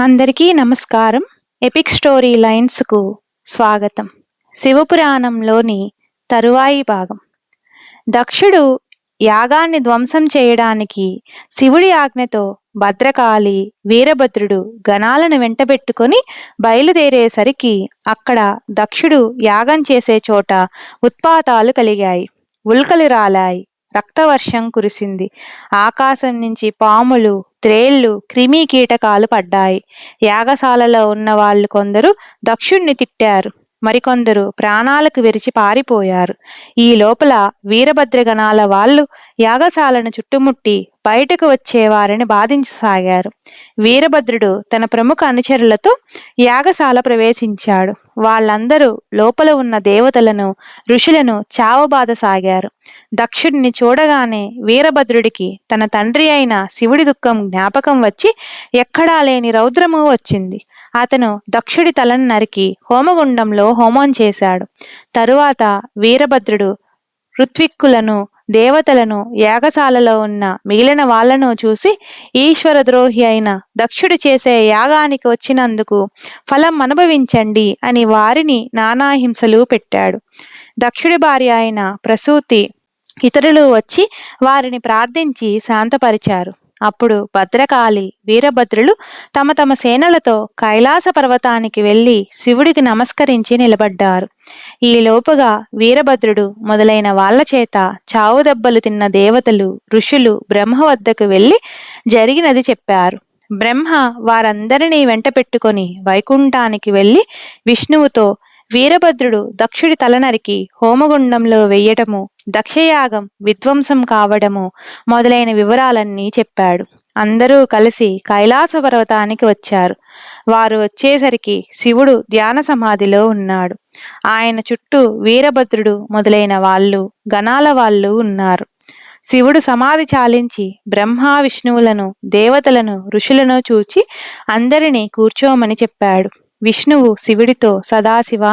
అందరికీ నమస్కారం. Epic story లైన్స్కు స్వాగతం. శివపురాణంలోని తరువాయి భాగం. దక్షుడు యాగాన్ని ధ్వంసం చేయడానికి శివుడి ఆజ్ఞతో భద్రకాళి, వీరభద్రుడు గణాలను వెంటబెట్టుకొని బయలుదేరేసరికి అక్కడ దక్షుడు యాగం చేసే చోట ఉత్పాతాలు కలిగాయి. ఉల్కలు రాలాయి. రక్తవర్షం కురిసింది. ఆకాశం నుంచి పాములు, త్రేళ్లు, క్రిమి కీటకాలు పడ్డాయి. యాగశాలలో ఉన్న వాళ్ళు కొందరు దక్షుణ్ణి తిట్టారు. మరికొందరు ప్రాణాలకు విరిచి పారిపోయారు. ఈ లోపల వీరభద్రగణాల వాళ్ళు యాగశాలను చుట్టుముట్టి బయటకు వచ్చేవారిని బాధించసాగారు. వీరభద్రుడు తన ప్రముఖ అనుచరులతో యాగశాల ప్రవేశించాడు. వాళ్ళందరూ లోపల ఉన్న దేవతలను, ఋషులను చావబాదసాగారు. దక్షుడిని చూడగానే వీరభద్రుడికి తన తండ్రి అయిన శివుడి దుఃఖం జ్ఞాపకం వచ్చి ఎక్కడా లేని రౌద్రము వచ్చింది. అతను దక్షుడి తలను నరికి హోమగుండంలో హోమం చేశాడు. తరువాత వీరభద్రుడు ఋత్విక్కులను, దేవతలను, యాగశాలలో ఉన్న మిగిలిన వాళ్లను చూసి ఈశ్వరద్రోహి అయిన దక్షుడు చేసే యాగానికి వచ్చినందుకు ఫలం అనుభవించండి అని వారిని నానాహింసలు పెట్టాడు. దక్షుడి భార్య అయిన ప్రసూతి ఇతరులు వచ్చి వారిని ప్రార్థించి శాంతపరిచారు. అప్పుడు భద్రకాళి, వీరభద్రులు తమ తమ సేనలతో కైలాస పర్వతానికి వెళ్లి శివుడికి నమస్కరించి నిలబడ్డారు. ఈలోపుగా వీరభద్రుడు మొదలైన వాళ్ల చేత చావు దెబ్బలు తిన్న దేవతలు, ఋషులు బ్రహ్మ వద్దకు వెళ్లి జరిగినది చెప్పారు. బ్రహ్మ వారందరినీ వెంట పెట్టుకొని వైకుంఠానికి వెళ్లి విష్ణువుతో వీరభద్రుడు దక్షుడి తల నరికి హోమగుండంలో వెయ్యటము, దక్షయాగం విధ్వంసం కావడము మొదలైన వివరాలన్నీ చెప్పాడు. అందరూ కలిసి కైలాస పర్వతానికి వచ్చారు. వారు వచ్చేసరికి శివుడు ధ్యాన సమాధిలో ఉన్నాడు. ఆయన చుట్టూ వీరభద్రుడు మొదలైన వాళ్ళు, గణాల వాళ్ళు ఉన్నారు. శివుడు సమాధి చాలించి బ్రహ్మ, విష్ణువులను, దేవతలను, ఋషులను చూచి అందరినీ కూర్చోమని చెప్పాడు. విష్ణువు శివుడితో, సదాశివ,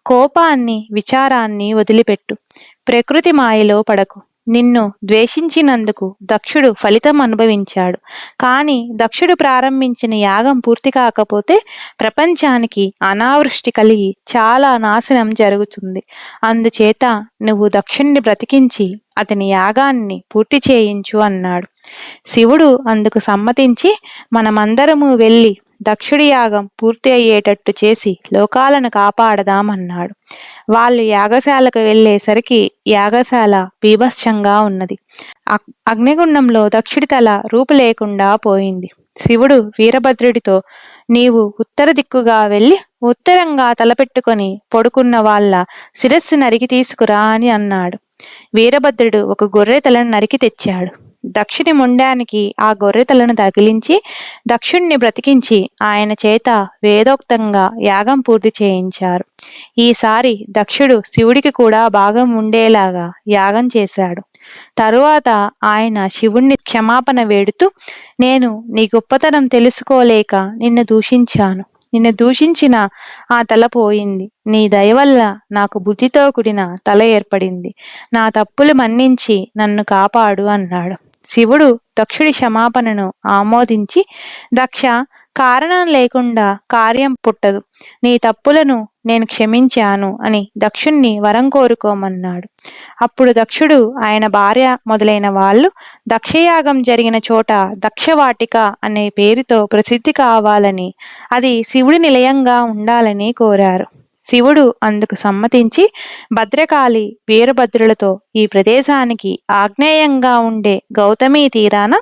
కోపాన్ని, విచారాన్ని వదిలిపెట్టు. ప్రకృతి మాయలో పడకు. నిన్ను ద్వేషించినందుకు దక్షుడు ఫలితం అనుభవించాడు. కానీ దక్షుడు ప్రారంభించిన యాగం పూర్తి కాకపోతే ప్రపంచానికి అనావృష్టి కలిగి చాలా నాశనం జరుగుతుంది. అందుచేత నువ్వు దక్షుణ్ణి బ్రతికించి అతని యాగాన్ని పూర్తి చేయించు అన్నాడు. శివుడు అందుకు సమ్మతించి మనమందరము వెళ్ళి దక్షుడి యాగం పూర్తి అయ్యేటట్టు చేసి లోకాలను కాపాడదామన్నాడు. వాళ్ళు యాగశాలకు వెళ్లేసరికి యాగశాల బీభత్సంగా ఉన్నది. అగ్నిగుండంలో దక్షుడి తల రూపు లేకుండా పోయింది. శివుడు వీరభద్రుడితో, నీవు ఉత్తర దిక్కుగా వెళ్ళి ఉత్తరంగా తలపెట్టుకొని పడుకున్న వాళ్ళ శిరస్సు నరికి తీసుకురా అని అన్నాడు. వీరభద్రుడు ఒక గొర్రె తలను నరికి తెచ్చాడు. దక్షుని మొండానికి ఆ గొర్రెతలను తగిలించి దక్షుణ్ణి బ్రతికించి ఆయన చేత వేదోక్తంగా యాగం పూర్తి చేయించారు. ఈసారి దక్షుడు శివుడికి కూడా భాగం ఉండేలాగా యాగం చేశాడు. తరువాత ఆయన శివుణ్ణి క్షమాపణ వేడుతూ, నేను నీ గొప్పతనం తెలుసుకోలేక నిన్ను దూషించాను. నిన్ను దూషించిన ఆ తల పోయింది. నీ దయవల్ల నాకు బుద్ధితో కూడిన తల ఏర్పడింది. నా తప్పులు మన్నించి నన్ను కాపాడు అన్నాడు. శివుడు దక్షుడి క్షమాపణను ఆమోదించి, దక్ష, కారణం లేకుండా కార్యం పుట్టదు. నీ తప్పులను నేను క్షమించాను అని దక్షుణ్ణి వరం కోరుకోమన్నాడు. అప్పుడు దక్షుడు, ఆయన భార్య మొదలైన వాళ్ళు దక్షయాగం జరిగిన చోట దక్షవాటిక అనే పేరుతో ప్రసిద్ధి కావాలని, అది శివుడి నిలయంగా ఉండాలని కోరారు. శివుడు అందుకు సమ్మతించి భద్రకాళి, వీరభద్రులతో ఈ ప్రదేశానికి ఆగ్నేయంగా ఉండే గౌతమీ తీరాన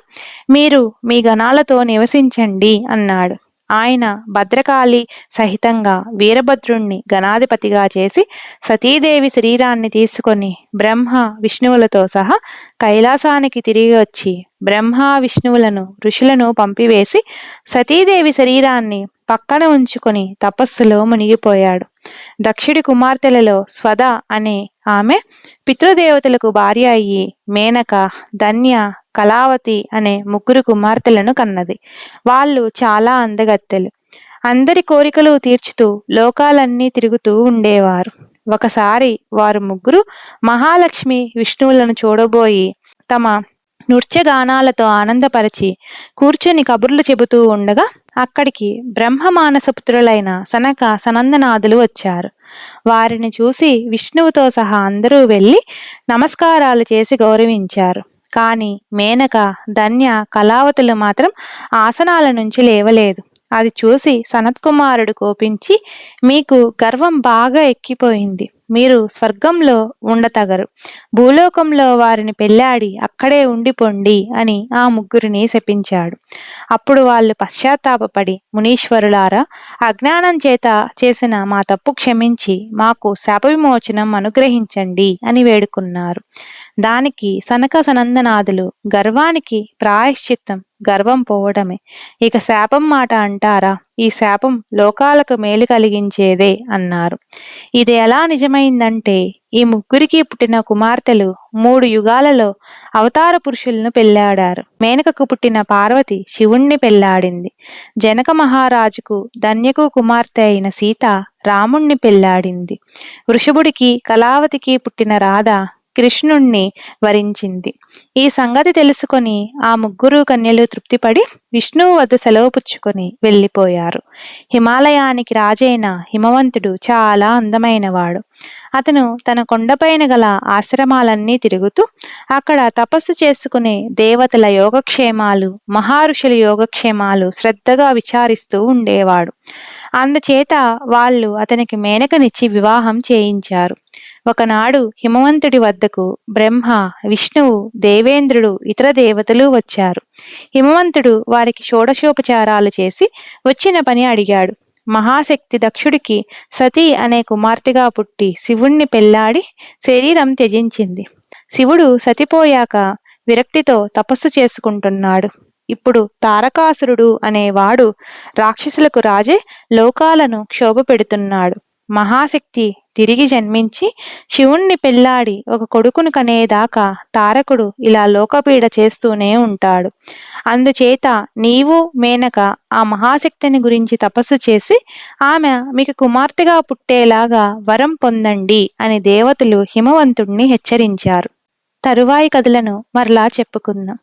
మీరు మీ గణాలతో నివసించండి అన్నాడు. ఆయన భద్రకాళి సహితంగా వీరభద్రుణ్ణి గణాధిపతిగా చేసి సతీదేవి శరీరాన్ని తీసుకొని బ్రహ్మ, విష్ణువులతో సహా కైలాసానికి తిరిగి వచ్చి బ్రహ్మ, విష్ణువులను, ఋషులను పంపివేసి సతీదేవి శరీరాన్ని పక్కన ఉంచుకొని తపస్సులో మునిగిపోయాడు. దక్షుడి కుమార్తెలలో స్వద అనే ఆమె పితృదేవతలకు భార్య అయ్యి మేనక, ధన్య, కళావతి అనే ముగ్గురు కుమార్తెలను కన్నది. వాళ్ళు చాలా అందగత్తెలు. అందరి కోరికలు తీర్చుతూ లోకాలన్నీ తిరుగుతూ ఉండేవారు. ఒకసారి వారు ముగ్గురు మహాలక్ష్మి, విష్ణువులను చూడబోయి తమ నృత్యగానాలతో ఆనందపరిచి కూర్చొని కబుర్లు చెబుతూ ఉండగా అక్కడికి బ్రహ్మ మానసపుత్రులైన సనక సనందనాథులు వచ్చారు. వారిని చూసి విష్ణువుతో సహా అందరూ వెళ్ళి నమస్కారాలు చేసి గౌరవించారు. కాని మేనక, ధన్య, కళావతులు మాత్రం ఆసనాల నుంచి లేవలేదు. అది చూసి సనత్కుమారుడు కోపించి, మీకు గర్వం బాగా ఎక్కిపోయింది. మీరు స్వర్గంలో ఉండతగరు. భూలోకంలో వారిని పెళ్లాడి అక్కడే ఉండిపొండి అని ఆ ముగ్గురిని శపించాడు. అప్పుడు వాళ్ళు పశ్చాత్తాపపడి, మునీశ్వరులారా, అజ్ఞానం చేత చేసిన మా తప్పు క్షమించి మాకు శాప విమోచనం అనుగ్రహించండి అని వేడుకున్నారు. దానికి సనక సనందనాథులు, గర్వానికి ప్రాయశ్చిత్తం గర్వం పోవడమే. ఇక శాపం మాట అంటారా? ఈ శాపం లోకాలకు మేలు కలిగించేదే అన్నారు. ఇది ఎలా నిజమైందంటే, ఈ ముగ్గురికి పుట్టిన కుమార్తెలు 3 యుగాలలో అవతార పురుషులను పెళ్లాడారు. మేనకకు పుట్టిన పార్వతి శివుణ్ణి పెళ్లాడింది. జనక మహారాజుకు ధన్యకు కుమార్తె అయిన సీత రాముణ్ణి పెళ్లాడింది. వృషభుడికి కళావతికి పుట్టిన రాధ కృష్ణుణ్ణి వరించింది. ఈ సంగతి తెలుసుకొని ఆ ముగ్గురు కన్యలు తృప్తిపడి విష్ణువు వద్ద సెలవు పుచ్చుకొని వెళ్ళిపోయారు. హిమాలయానికి రాజైన హిమవంతుడు చాలా అందమైనవాడు. అతను తన కొండపైన గల ఆశ్రమాలన్నీ తిరుగుతూ అక్కడ తపస్సు చేసుకునే దేవతల యోగక్షేమాలు, మహర్షుల యోగక్షేమాలు శ్రద్ధగా విచారిస్తూ ఉండేవాడు. అందుచేత వాళ్ళు అతనికి మేనకనిచ్చి వివాహం చేయించారు. ఒకనాడు హిమవంతుడి వద్దకు బ్రహ్మ, విష్ణువు, దేవేంద్రుడు, ఇతర దేవతలు వచ్చారు. హిమవంతుడు వారికి షోడశోపచారాలు చేసి వచ్చిన పని అడిగాడు. మహాశక్తి దక్షుడికి సతీ అనే కుమార్తెగా పుట్టి శివుణ్ణి పెళ్లాడి శరీరం త్యజించింది. శివుడు సతిపోయాక విరక్తితో తపస్సు చేసుకుంటున్నాడు. ఇప్పుడు తారకాసురుడు అనేవాడు రాక్షసులకు రాజే లోకాలను క్షోభ పెడుతున్నాడు. మహాశక్తి తిరిగి జన్మించి శివుణ్ణి పెళ్లాడి ఒక కొడుకును కనేదాకా తారకుడు ఇలా లోకపీడ చేస్తూనే ఉంటాడు. అందుచేత నీవు, మేనక ఆ మహాశక్తిని గురించి తపస్సు చేసి ఆమె మీకు కుమార్తెగా పుట్టేలాగా వరం పొందండి అని దేవతలు హిమవంతుణ్ణి హెచ్చరించారు. తరువాయి కథలను మరలా చెప్పుకుందాం.